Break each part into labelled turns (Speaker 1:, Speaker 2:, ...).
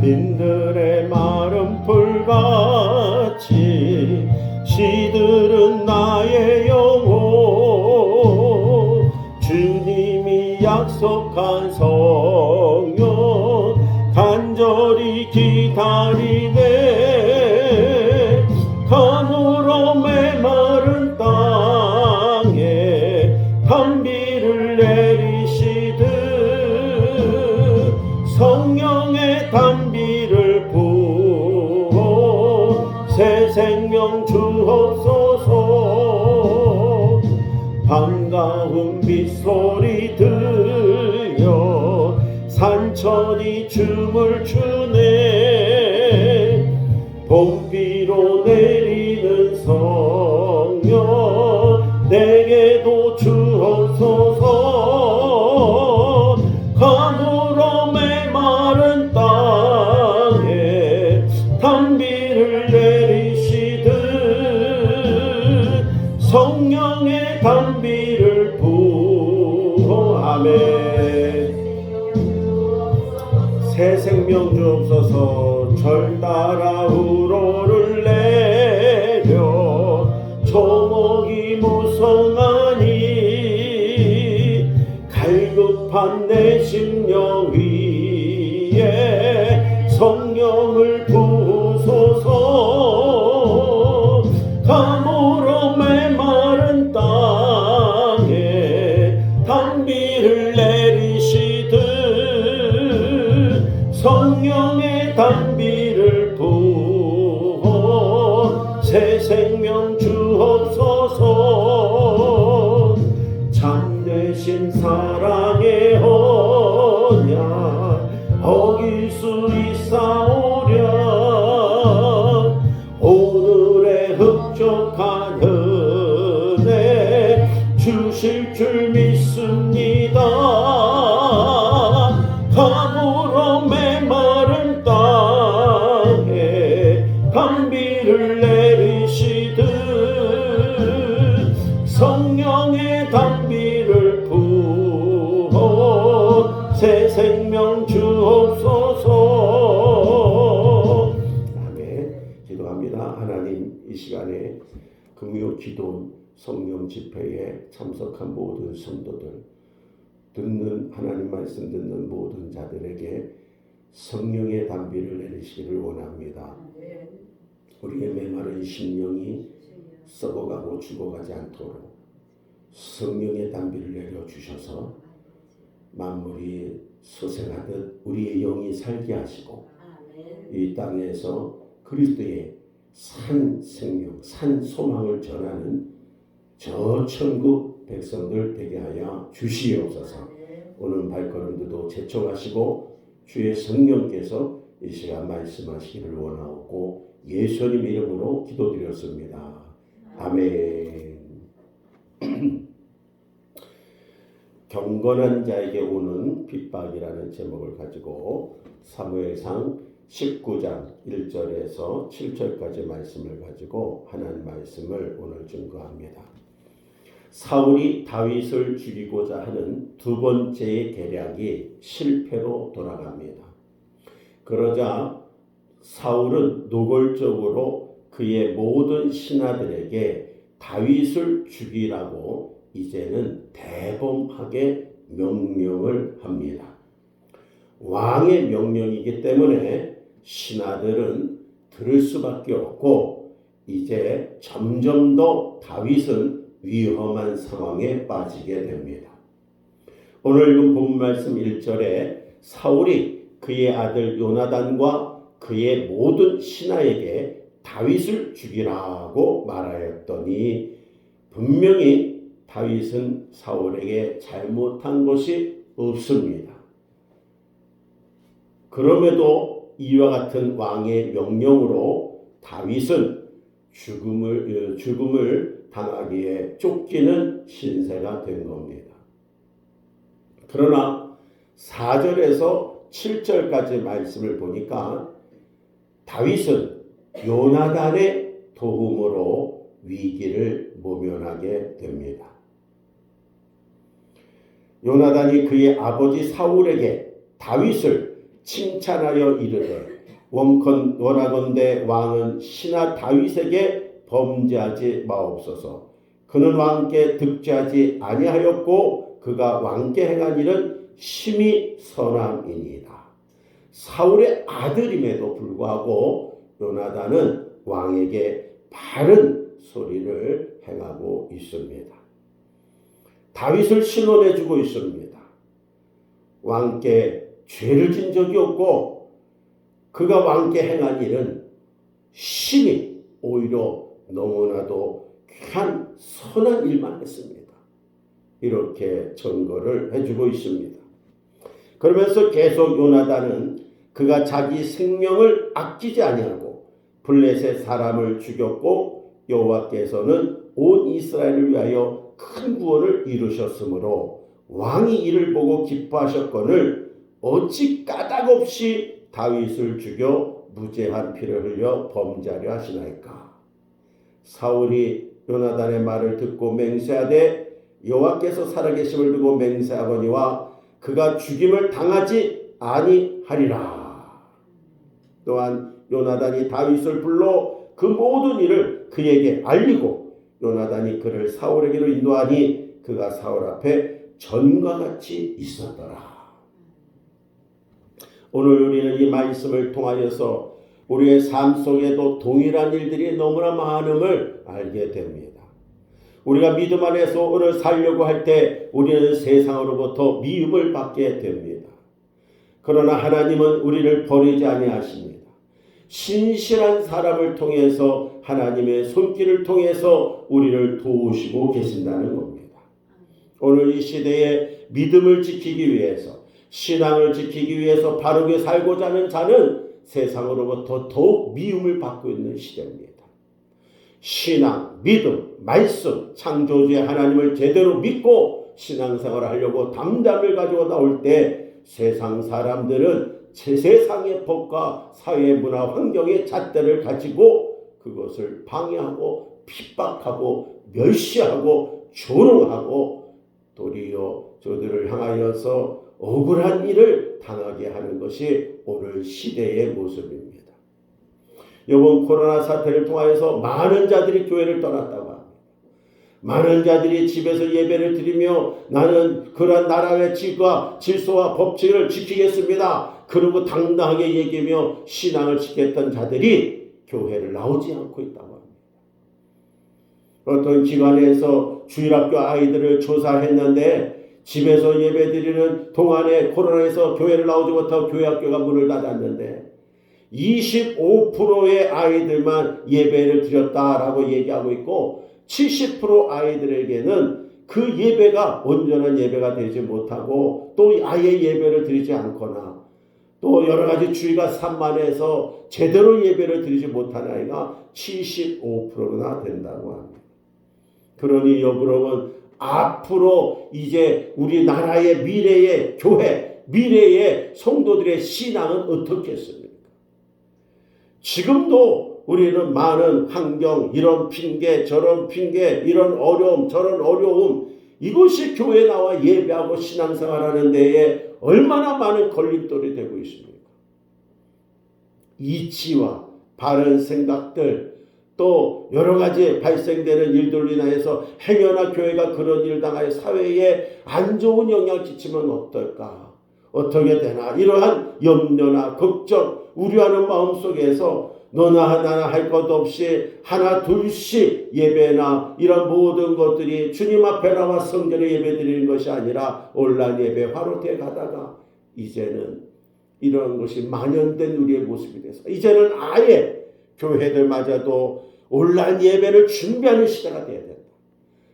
Speaker 1: 빈들의 마른 풀같이 시들은 나의 영혼. 주님이 약속한 성령 간절히 기다리네. 가물어 메마른 땅에 단비를 내리시듯 성령의 단비를 부어 새 생명 주옵소서. 반가운 빗소리 들려 산천이 춤을 추네. 봄비로 내리는 성령 내게도 주옵소서. 가물어 메마른 땅에 단비를 내리시듯 성령의 단비를 부어. 아멘. 새 생명 주옵소서. 절 따라 우로를 내려 초목이 무성하니 갈급한 내 심령 위에 성령을 부으소서. 가물어 메마른 땅에 단비를 내리시듯 성령의 단비를 부어 새 생명 주옵소서. 참되신 사랑의 언약 어길 수 있사오랴. 오늘의 흡족한 은혜 주실 줄 믿습니다. 가물어 메마른 땅에 단비를 내리시듯 성령의 단비를 부어 새 생명 주옵소서. 아멘. 기도합니다. 하나님, 이 시간에 금요 기도 성령 집회에 참석한 모든 성도들, 듣는 하나님 말씀 듣는 모든 자들에게 성령의 단비를 내리시기를 원합니다. 우리의 메마른 심령이 썩어가고 죽어가지 않도록 성령의 단비를 내려주셔서 만물이 소생하듯 우리의 영이 살게 하시고 이 땅에서 그리스도의 산 생명, 산 소망을 전하는 저 천국 백성들 되게 하여 주시옵소서. 오늘 발걸음들도 제청하시고 주의 성령께서 이 시간 말씀하시기를 원하옵고 예수님 이름으로 기도드렸습니다. 아멘. 경건한 자에게 오는 핍박이라는 제목을 가지고 사무엘상 19장 1절에서 7절까지 말씀을 가지고 하나님 말씀을 오늘 증거합니다. 사울이 다윗을 죽이고자 하는 두 번째의 계략이 실패로 돌아갑니다. 그러자 사울은 노골적으로 그의 모든 신하들에게 다윗을 죽이라고 이제는 대범하게 명령을 합니다. 왕의 명령이기 때문에 신하들은 들을 수밖에 없고 이제 점점 더 다윗은 위험한 상황에 빠지게 됩니다. 오늘 읽은 본 말씀 1절에 사울이 그의 아들 요나단과 그의 모든 신하에게 다윗을 죽이라고 말하였더니 분명히 다윗은 사울에게 잘못한 것이 없습니다. 그럼에도 이와 같은 왕의 명령으로 다윗은 죽음을 당하기에 쫓기는 신세가 된 겁니다. 그러나 4절에서 7절까지 말씀을 보니까 다윗은 요나단의 도움으로 위기를 모면하게 됩니다. 요나단이 그의 아버지 사울에게 다윗을 칭찬하여 이르되 원하건대 왕은 신하 다윗에게 범죄하지 마옵소서. 그는 왕께 득죄하지 아니하였고 그가 왕께 행한 일은 심히 선함이니이다. 사울의 아들임에도 불구하고 요나단은 왕에게 바른 소리를 행하고 있습니다. 다윗을 신원해 주고 있습니다. 왕께 죄를 진 적이 없고 그가 왕께 행한 일은 심히 오히려 너무나도 귀한 선한 일만 했습니다. 이렇게 증거를 해주고 있습니다. 그러면서 계속 요나단은 그가 자기 생명을 아끼지 아니하고 블레셋 사람을 죽였고 여호와께서는 온 이스라엘을 위하여 큰 구원을 이루셨으므로 왕이 이를 보고 기뻐하셨거늘 어찌 까닭없이 다윗을 죽여 무죄한 피를 흘려 범죄하려 하시나이까. 사울이 요나단의 말을 듣고 맹세하되 여호와께서 살아계심을 두고 맹세하거니와 그가 죽임을 당하지 아니하리라. 또한 요나단이 다윗을 불러 그 모든 일을 그에게 알리고 요나단이 그를 사울에게로 인도하니 그가 사울 앞에 전과 같이 있었더라. 오늘 우리는 이 말씀을 통하여서 우리의 삶 속에도 동일한 일들이 너무나 많음을 알게 됩니다. 우리가 믿음 안에서 오늘 살려고 할 때 우리는 세상으로부터 미움을 받게 됩니다. 그러나 하나님은 우리를 버리지 아니하십니다. 신실한 사람을 통해서 하나님의 손길을 통해서 우리를 도우시고 계신다는 겁니다. 오늘 이 시대에 믿음을 지키기 위해서 신앙을 지키기 위해서 바르게 살고자 하는 자는 세상으로부터 더욱 미움을 받고 있는 시대입니다. 신앙, 믿음, 말씀, 창조주의 하나님을 제대로 믿고 신앙생활을 하려고 담담을 가지고 나올 때 세상 사람들은 세상의 법과 사회 문화 환경의 잣대를 가지고 그것을 방해하고 핍박하고 멸시하고 조롱하고 도리어 저들을 향하여서 억울한 일을 당하게 하는 것이 오늘 시대의 모습입니다. 이번 코로나 사태를 통하여서 많은 자들이 교회를 떠났다고 합니다. 많은 자들이 집에서 예배를 드리며 나는 그러한 나라의 질서와 법칙을 지키겠습니다. 그러고 당당하게 얘기하며 신앙을 지켰던 자들이 교회를 나오지 않고 있다고 합니다. 어떤 기관에서 주일학교 아이들을 조사했는데 집에서 예배드리는 동안에 코로나에서 교회를 나오지 못하고 교회 학교가 문을 닫았는데 25%의 아이들만 예배를 드렸다라고 얘기하고 있고 70% 아이들에게는 그 예배가 온전한 예배가 되지 못하고 또 아예 예배를 드리지 않거나 또 여러 가지 주의가 산만해서 제대로 예배를 드리지 못한 아이가 75%나 된다고 합니다. 그러니 여러분 앞으로 이제 우리나라의 미래의 교회, 미래의 성도들의 신앙은 어떻겠습니까? 지금도 우리는 많은 환경, 이런 핑계, 저런 핑계, 이런 어려움, 저런 어려움, 이것이 교회에 나와 예배하고 신앙생활하는 데에 얼마나 많은 걸림돌이 되고 있습니까? 이치와 바른 생각들, 또 여러 가지 발생되는 일들로 인하여서 행여나 교회가 그런 일을 당하여 사회에 안 좋은 영향을 끼치면 어떨까? 어떻게 되나? 이러한 염려나 걱정, 우려하는 마음속에서 너나 하나나 할 것 없이 하나 둘씩 예배나 이런 모든 것들이 주님 앞에 나와 성전에 예배 드리는 것이 아니라 온라인 예배 화로되어 가다가 이제는 이런 것이 만연된 우리의 모습이 돼서 이제는 아예 교회들마저도 온라인 예배를 준비하는 시대가 되어야 된다.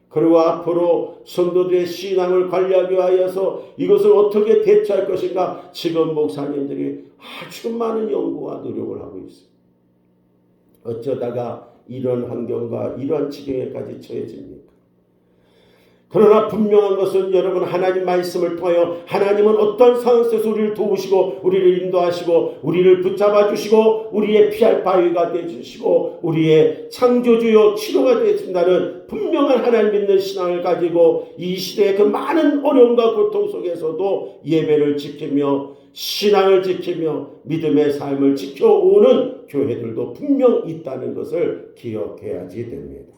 Speaker 1: 그리고 앞으로 성도들의 신앙을 관리하기 위하여서 이것을 어떻게 대처할 것인가 지금 목사님들이 아주 많은 연구와 노력을 하고 있습니다. 어쩌다가 이런 환경과 이런 지경에까지 처해집니까? 그러나 분명한 것은 여러분, 하나님 말씀을 통하여 하나님은 어떤 상황 속에서 우리를 도우시고 우리를 인도하시고 우리를 붙잡아 주시고 우리의 피할 바위가 되어주시고 우리의 창조주요 치료가 되어준다는 분명한 하나님 믿는 신앙을 가지고 이 시대의 그 많은 어려움과 고통 속에서도 예배를 지키며 신앙을 지키며 믿음의 삶을 지켜오는 교회들도 분명 있다는 것을 기억해야지 됩니다.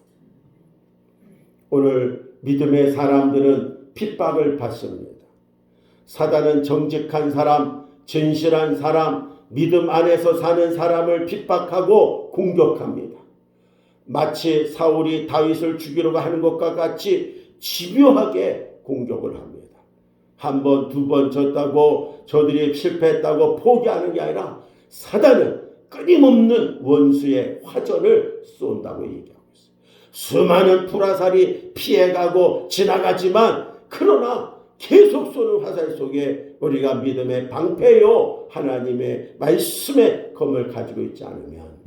Speaker 1: 오늘 믿음의 사람들은 핍박을 받습니다. 사단은 정직한 사람, 진실한 사람, 믿음 안에서 사는 사람을 핍박하고 공격합니다. 마치 사울이 다윗을 죽이려고 하는 것과 같이 집요하게 공격을 합니다. 한 번, 두 번 졌다고 저들이 실패했다고 포기하는 게 아니라 사단은 끊임없는 원수의 화전을 쏜다고 얘기합니다. 수많은 불화살이 피해가고 지나가지만 그러나 계속 쏘는 화살 속에 우리가 믿음의 방패요 하나님의 말씀의 검을 가지고 있지 않으면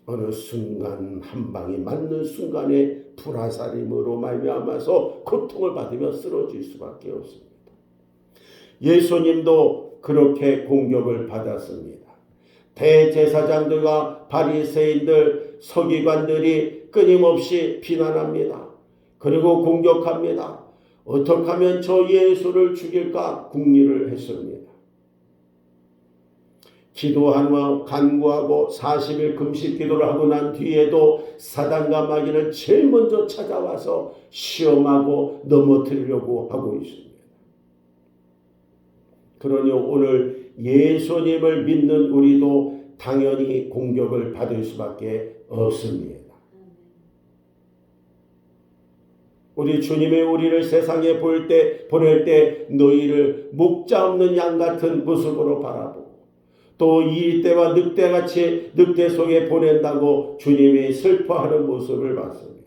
Speaker 1: 어느 순간 한 방이 맞는 순간에 불화살임으로 말미암아서 고통을 받으며 쓰러질 수밖에 없습니다. 예수님도 그렇게 공격을 받았습니다. 대제사장들과 바리새인들, 서기관들이 끊임없이 비난합니다. 그리고 공격합니다. 어떻게 하면 저 예수를 죽일까 궁리를 했습니다. 기도하며 간구하고 40일 금식 기도를 하고 난 뒤에도 사단과 마귀는 제일 먼저 찾아와서 시험하고 넘어뜨리려고 하고 있습니다. 그러니 오늘 예수님을 믿는 우리도 당연히 공격을 받을 수밖에 없습니다. 우리 주님이 우리를 세상에 보낼 때 너희를 목자 없는 양 같은 모습으로 바라보고 또 이 때와 늑대같이 늑대 속에 보낸다고 주님이 슬퍼하는 모습을 봤습니다.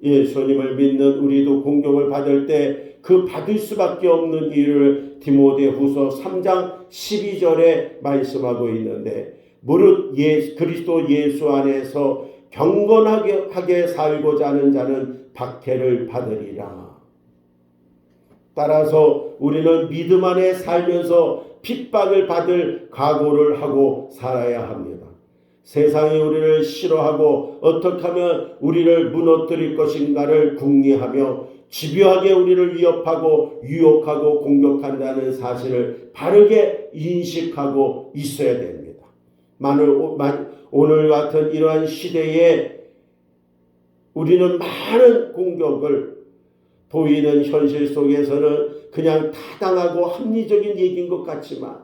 Speaker 1: 예수님을 믿는 우리도 공격을 받을 때 그 받을 수밖에 없는 이유를 디모데후서 3장 12절에 말씀하고 있는데 무릇 그리스도 예수 안에서 경건하게 살고자 하는 자는 박해를 받으리라. 따라서 우리는 믿음 안에 살면서 핍박을 받을 각오를 하고 살아야 합니다. 세상이 우리를 싫어하고 어떻게 하면 우리를 무너뜨릴 것인가를 궁리하며 집요하게 우리를 위협하고 유혹하고 공격한다는 사실을 바르게 인식하고 있어야 됩니다. 오늘 같은 이러한 시대에 우리는 많은 공격을 보이는 현실 속에서는 그냥 타당하고 합리적인 얘기인 것 같지만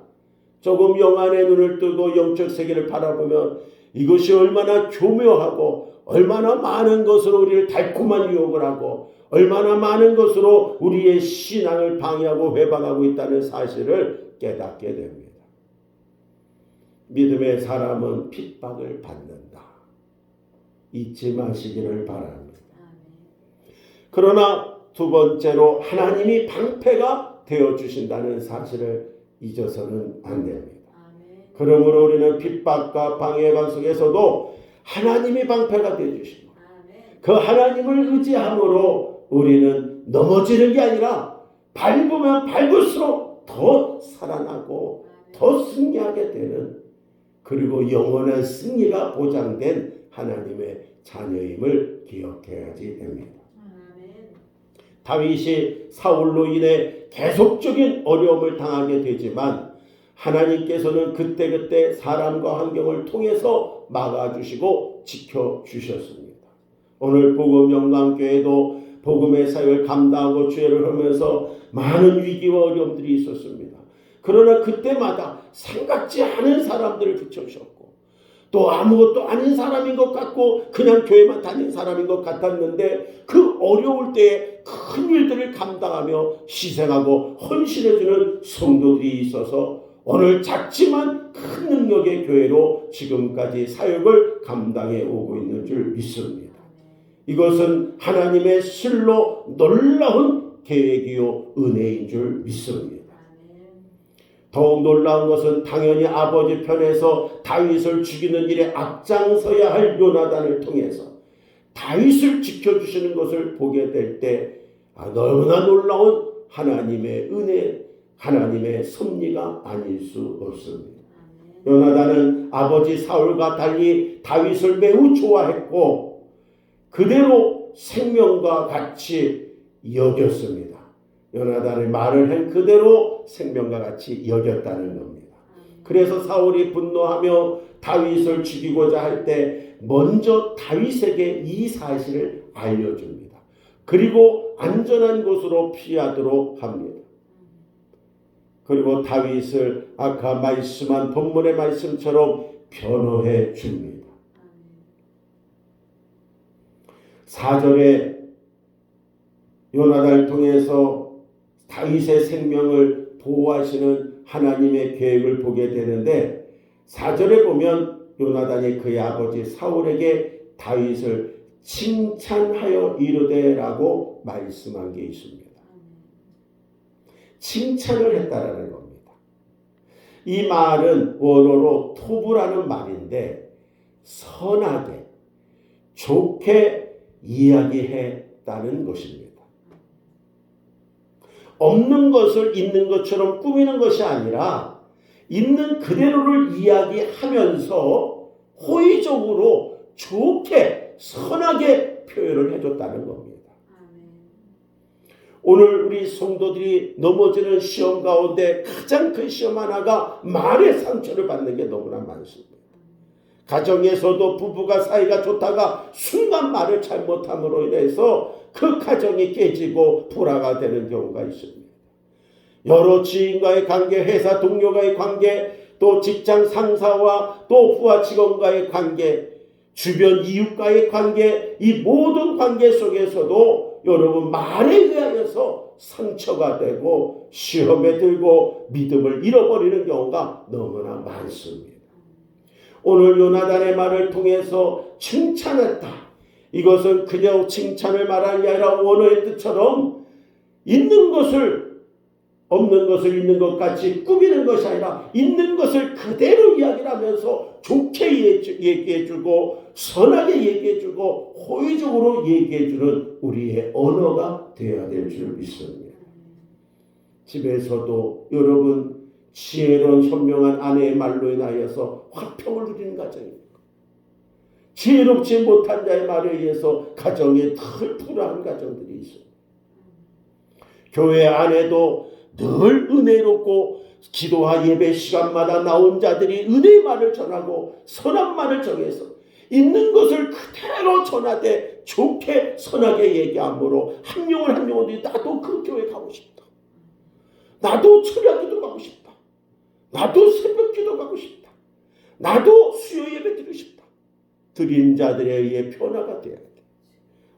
Speaker 1: 조금 영안의 눈을 뜨고 영적 세계를 바라보면 이것이 얼마나 교묘하고 얼마나 많은 것으로 우리를 달콤한 유혹을 하고 얼마나 많은 것으로 우리의 신앙을 방해하고 회방하고 있다는 사실을 깨닫게 됩니다. 믿음의 사람은 핍박을 받는다. 잊지 마시기를 바랍니다. 그러나 두 번째로 하나님이 방패가 되어주신다는 사실을 잊어서는 안 됩니다. 그러므로 우리는 핍박과 방해방 속에서도 하나님이 방패가 되어주시고 그 하나님을 의지함으로 우리는 넘어지는 게 아니라 밟으면 밟을수록 더 살아나고 더 승리하게 되는 그리고 영원한 승리가 보장된 하나님의 자녀임을 기억해야지 됩니다. 다윗이 사울로 인해 계속적인 어려움을 당하게 되지만 하나님께서는 그때그때 사람과 환경을 통해서 막아주시고 지켜주셨습니다. 오늘 복음영광교회도 복음의 사역을 감당하고 주회를 하면서 많은 위기와 어려움들이 있었습니다. 그러나 그때마다 생각지 않은 사람들을 붙여주셨고 또 아무것도 아닌 사람인 것 같고 그냥 교회만 다닌 사람인 것 같았는데 그 어려울 때에 큰 일들을 감당하며 희생하고 헌신해주는 성도들이 있어서 오늘 작지만 큰 능력의 교회로 지금까지 사역을 감당해 오고 있는 줄 믿습니다. 이것은 하나님의 실로 놀라운 계획이요 은혜인 줄 믿습니다. 더욱 놀라운 것은 당연히 아버지 편에서 다윗을 죽이는 일에 앞장서야 할 요나단을 통해서 다윗을 지켜주시는 것을 보게 될 때 너무나 놀라운 하나님의 은혜, 하나님의 섭리가 아닐 수 없습니다. 요나단은 아버지 사울과 달리 다윗을 매우 좋아했고 그대로 생명과 같이 여겼습니다. 요나단의 말을 한 그대로 생명과 같이 여겼다는 겁니다. 그래서 사울이 분노하며 다윗을 죽이고자 할 때 먼저 다윗에게 이 사실을 알려줍니다. 그리고 안전한 곳으로 피하도록 합니다. 그리고 다윗을 아까 말씀한 본문의 말씀처럼 변호해 줍니다. 4절에 요나단을 통해서 다윗의 생명을 보호하시는 하나님의 계획을 보게 되는데 4절에 보면 요나단이 그의 아버지 사울에게 다윗을 칭찬하여 이르되라고 말씀한 게 있습니다. 칭찬을 했다라는 겁니다. 이 말은 원어로 토부라는 말인데 선하게, 좋게 이야기했다는 것입니다. 없는 것을 있는 것처럼 꾸미는 것이 아니라 있는 그대로를 이야기하면서 호의적으로 좋게 선하게 표현을 해줬다는 겁니다. 오늘 우리 성도들이 넘어지는 시험 가운데 가장 큰 시험 하나가 말의 상처를 받는 게 너무나 많습니다. 가정에서도 부부가 사이가 좋다가 순간 말을 잘못함으로 인해서 그 가정이 깨지고 불화가 되는 경우가 있습니다. 여러 지인과의 관계, 회사 동료와의 관계, 또 직장 상사와 또 부하 직원과의 관계, 주변 이웃과의 관계, 이 모든 관계 속에서도 여러분 말에 의하여서 상처가 되고 시험에 들고 믿음을 잃어버리는 경우가 너무나 많습니다. 오늘 요나단의 말을 통해서 칭찬했다. 이것은 그냥 칭찬을 말하는 게 아니라 원어의 뜻처럼 있는 것을 없는 것을 있는 것 같이 꾸미는 것이 아니라 있는 것을 그대로 이야기를 하면서 좋게 얘기해주고 선하게 얘기해주고 호의적으로 얘기해주는 우리의 언어가 되어야 될 줄 믿습니다. 집에서도 여러분 지혜로운 현명한 아내의 말로 인하여서 화평을 누리는 가정입니다. 지혜롭지 못한 자의 말에 의해서 가정에 늘 불화한 가정들이 있습니다. 교회 안에도 늘 은혜롭고 기도와 예배 시간마다 나온 자들이 은혜의 말을 전하고 선한 말을 정해서 있는 것을 그대로 전하되 좋게 선하게 얘기함으로 한 명을 나도 그 교회 가고 싶다. 나도 철야 기도 가고 싶다. 나도 새벽 기도 가고 싶다. 나도 수요 예배 드리고 싶다. 드린 자들에 의해 변화가 되어야 돼.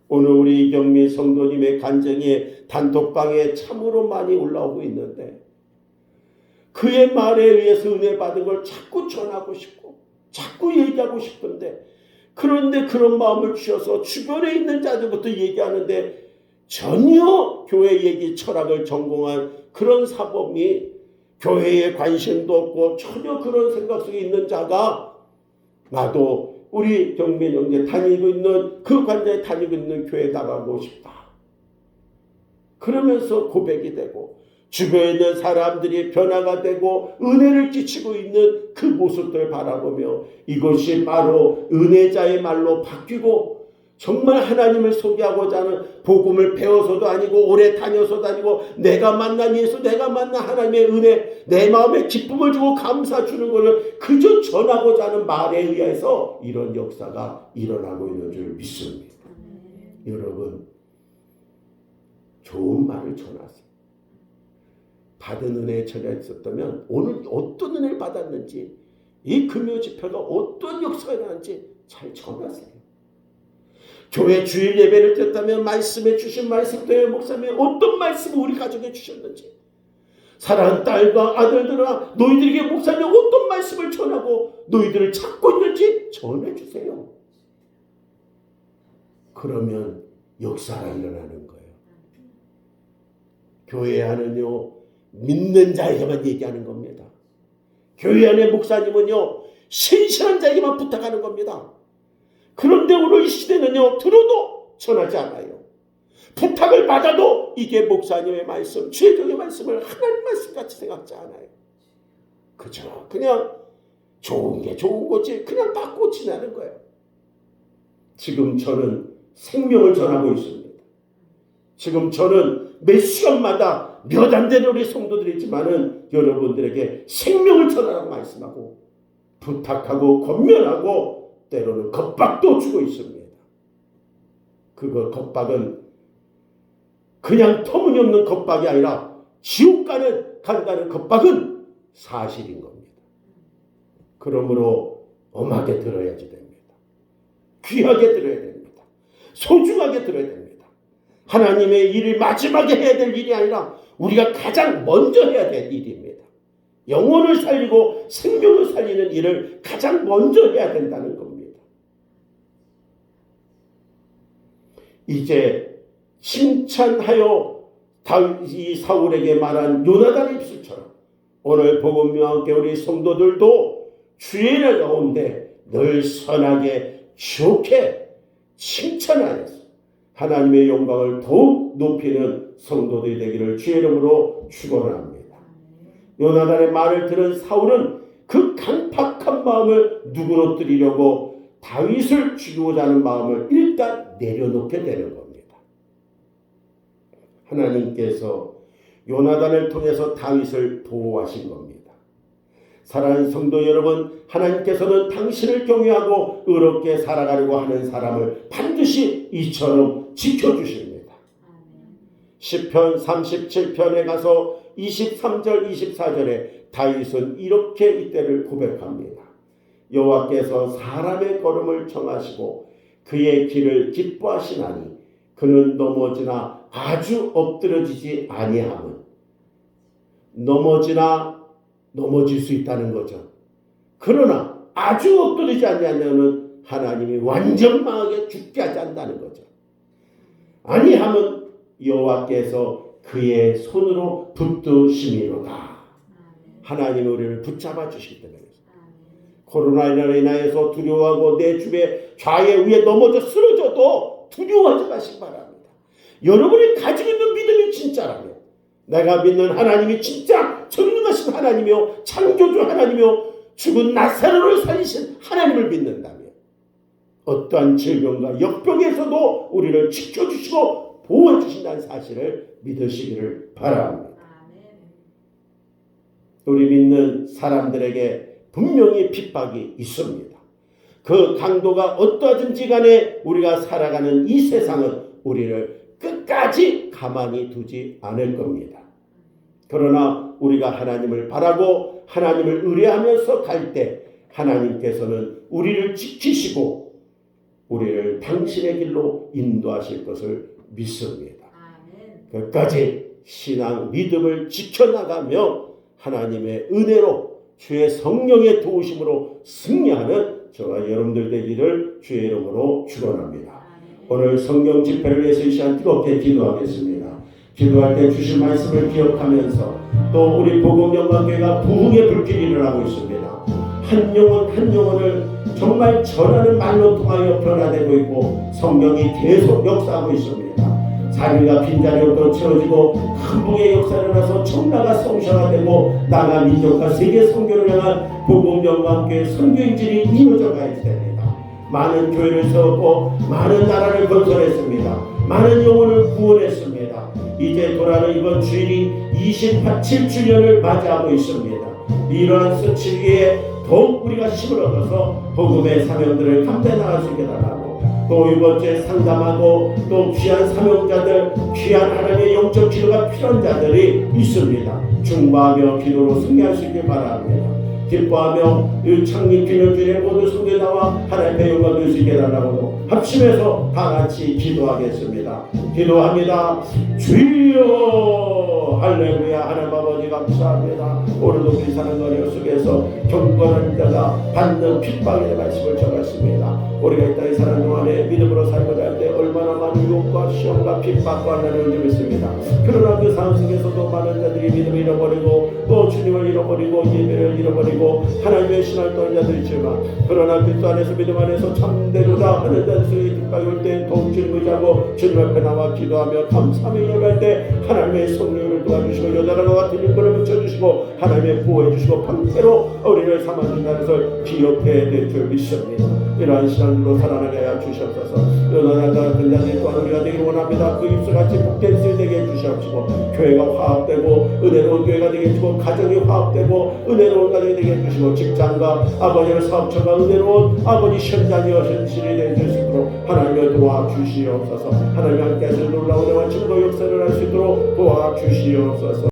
Speaker 1: 오늘 우리 이경미 성도님의 간증이 단톡방에 참으로 많이 올라오고 있는데 그의 말에 의해서 은혜 받은 걸 자꾸 전하고 싶고 자꾸 얘기하고 싶은데 그런데 그런 마음을 주셔서 주변에 있는 자들부터 얘기하는데 전혀 교회 얘기 철학을 전공한 그런 사범이 교회에 관심도 없고 전혀 그런 생각 속에 있는 자가 나도 우리 경민 형제 다니고 있는 그 관자에 다니고 있는 교회에 나가고 싶다. 그러면서 고백이 되고 주변에 있는 사람들이 변화가 되고 은혜를 끼치고 있는 그 모습들을 바라보며 이것이 바로 은혜자의 말로 바뀌고 정말 하나님을 소개하고자 하는 복음을 배워서도 아니고 오래 다녀서도 아니고 내가 만난 예수, 내가 만난 하나님의 은혜, 내 마음에 기쁨을 주고 감사 주는 것을 그저 전하고자 하는 말에 의해서 이런 역사가 일어나고 있는 줄 믿습니다. 여러분 좋은 말을 전하세요. 받은 은혜에 전혀 있었다면 오늘 어떤 은혜를 받았는지 이 금요 집회가 어떤 역사가 일어났는지 잘 전하세요. 교회 주일 예배를 드렸다면 말씀해 주신 말씀 교회 목사님이 어떤 말씀을 우리 가족에 주셨는지 사랑하는 딸과 아들들아 너희들에게 목사님이 어떤 말씀을 전하고 너희들을 찾고 있는지 전해주세요. 그러면 역사가 일어나는 거예요. 교회 안은요 믿는 자에게만 얘기하는 겁니다. 교회 안의 목사님은요 신실한 자에게만 부탁하는 겁니다. 그런데 오늘 이 시대는요, 들어도 전하지 않아요. 부탁을 받아도 이게 목사님의 말씀, 주의적인 말씀을 하나님 말씀같이 생각지 않아요. 그죠? 그냥 좋은 게 좋은 거지 그냥 받고 지나는 거예요. 지금 저는 생명을 전하고 있습니다. 지금 저는 몇 시간마다 몇 안 되는 우리 성도들이지만은 여러분들에게 생명을 전하라고 말씀하고 부탁하고 권면하고 때로는 겁박도 주고 있습니다. 그거 겁박은 그냥 터무니없는 겁박이 아니라 지옥 간다는 겁박은 사실인 겁니다. 그러므로 엄하게 들어야지 됩니다. 귀하게 들어야 됩니다. 소중하게 들어야 됩니다. 하나님의 일을 마지막에 해야 될 일이 아니라 우리가 가장 먼저 해야 될 일입니다. 영혼을 살리고 생명을 살리는 일을 가장 먼저 해야 된다는 겁니다. 이제 칭찬하여 다윗이 사울에게 말한 요나단의 입술처럼 오늘 복음과 함께 우리 성도들도 주의 날 가운데 늘 선하게 좋게 칭찬하여서 하나님의 영광을 더욱 높이는 성도들이 되기를 주의 이름으로 축원합니다. 요나단의 말을 들은 사울은 그 강팍한 마음을 누그러뜨리려고 다윗을 죽이고자 하는 마음을 일단 내려놓게 되는 겁니다. 하나님께서 요나단을 통해서 다윗을 보호하신 겁니다. 사랑하는 성도 여러분, 하나님께서는 당신을 경외하고 의롭게 살아가려고 하는 사람을 반드시 이처럼 지켜주십니다. 시편 37편에 가서 23절 24절에 다윗은 이렇게 이때를 고백합니다. 여호와께서 사람의 걸음을 정하시고 그의 길을 기뻐하시나니 그는 넘어지나 아주 엎드러지지 아니함은 넘어질 수 있다는 거죠. 그러나 아주 엎드리지 아니하면은 하나님이 완전 망하게 죽게 하지 않는다는 거죠. 아니하면 여호와께서 그의 손으로 붙드심이로다. 하나님이 우리를 붙잡아 주시기 때문에 코로나로 인하여서 두려워하고 내 주변 좌에 위에 넘어져 쓰러져도 두려워하지 마시기 바랍니다. 여러분이 가지고 있는 믿음이 진짜라면 내가 믿는 하나님이 진짜 전능하신 하나님이요 창조주 하나님이요 죽은 나사로를 살리신 하나님을 믿는다면 어떠한 질병과 역병에서도 우리를 지켜주시고 보호해 주신다는 사실을 믿으시기를 바랍니다. 우리 믿는 사람들에게 분명히 핍박이 있습니다. 그 강도가 어떠하든지 간에 우리가 살아가는 이 세상은 우리를 끝까지 가만히 두지 않을 겁니다. 그러나 우리가 하나님을 바라고 하나님을 의뢰하면서 갈 때 하나님께서는 우리를 지키시고 우리를 당신의 길로 인도하실 것을 믿습니다. 끝까지 신앙 믿음을 지켜나가며 하나님의 은혜로 주의 성령의 도우심으로 승리하는 저와 여러분들 되기를 주의 이름으로 축원합니다. 오늘 성경 집회를 위해서 이 시간 뜨겁게 기도하겠습니다. 기도할 때 주신 말씀을 기억하면서 또 우리 복음영광교회가 부흥의 불길이 일어나고 있습니다. 한 영혼 한 영혼을 정말 전하는 말로 통하여 변화되고 있고 성령이 계속 역사하고 있습니다. 자리가 빈자리로 채워지고 한국의 역사를 나서 청나가 성셔화되고 나가 민족과 세계 선교를 향한 복음영광교회 선교인질이 이루어져 가야 됩니다. 많은 교회를 세웠고 많은 나라를 건설했습니다. 많은 영혼을 구원했습니다. 이제 돌아오는 이번 주일이 27주년을 맞이하고 있습니다. 이러한 수치기에 더욱 우리가 힘을 얻어서 복음의 사명들을 감당해 나갈 수 있게 달라고 또 이번 주에 상담하고 또 귀한 사명자들 귀한 하나님의 영적 기도가 필요한 자들이 있습니다. 중보하며 기도로 승리할 수 있길 바랍니다. 기뻐하며 이 창립 기념주일에 모두 성도에 나와 하나님의 영광 누릴 수 있게 달라고 합심해서 다같이 기도하겠습니다. 기도합니다. 주여 할렐루야. 하나님 아버지 감사합니다. 오늘도 우리 사는 거리 속에서 경과 구원하는 자가 받는 핍박의 말씀을 전하십니다. 우리가 이 땅에 사는 동안에 믿음으로 살고자 할 때 얼마나 많은 유혹과 시험과 핍박과 난을 줄 있습니다. 그러나 그 상황 속에서도 많은 자들이 믿음을 잃어버리고 또 주님을 잃어버리고 예배를 잃어버리고 하나님의 신앙을 떠난 자들이 있지만, 그러나 그리스도 안에서 믿음 안에서 참되도다 하는 자들의 핍박이 올 때 더욱 주님을 의지하고 주님 앞에 나와 기도하며 감사하며 예배할 때 하나님의 성령을 도와주시고 여자랑과 같은 일꾼을 붙여주시고 하나님의 보호해주시고 방패로 우리를 삼아준다는 것을 기억해야 될 줄 믿습니다. 이러한 신앙으로 살아나게 하여 주시옵소서. 연하나 같은 자들이 또한 우리가 되기를 원합니다. 그 입술같이 복된 술 되게 해주시옵시고 교회가 화합되고 은혜로운 교회가 되게 해주시고 가정이 화합되고 은혜로운 가정이 되게 해주시고 직장과 아버지의 사업처가 은혜로운 아버지 현장이여 현실이 되게 해주시도록 하나님을 도와주시옵소서. 하나님 함께 하시는 놀라운 은혜와 증거 역사를 할 수 있도록 도와주시옵소서.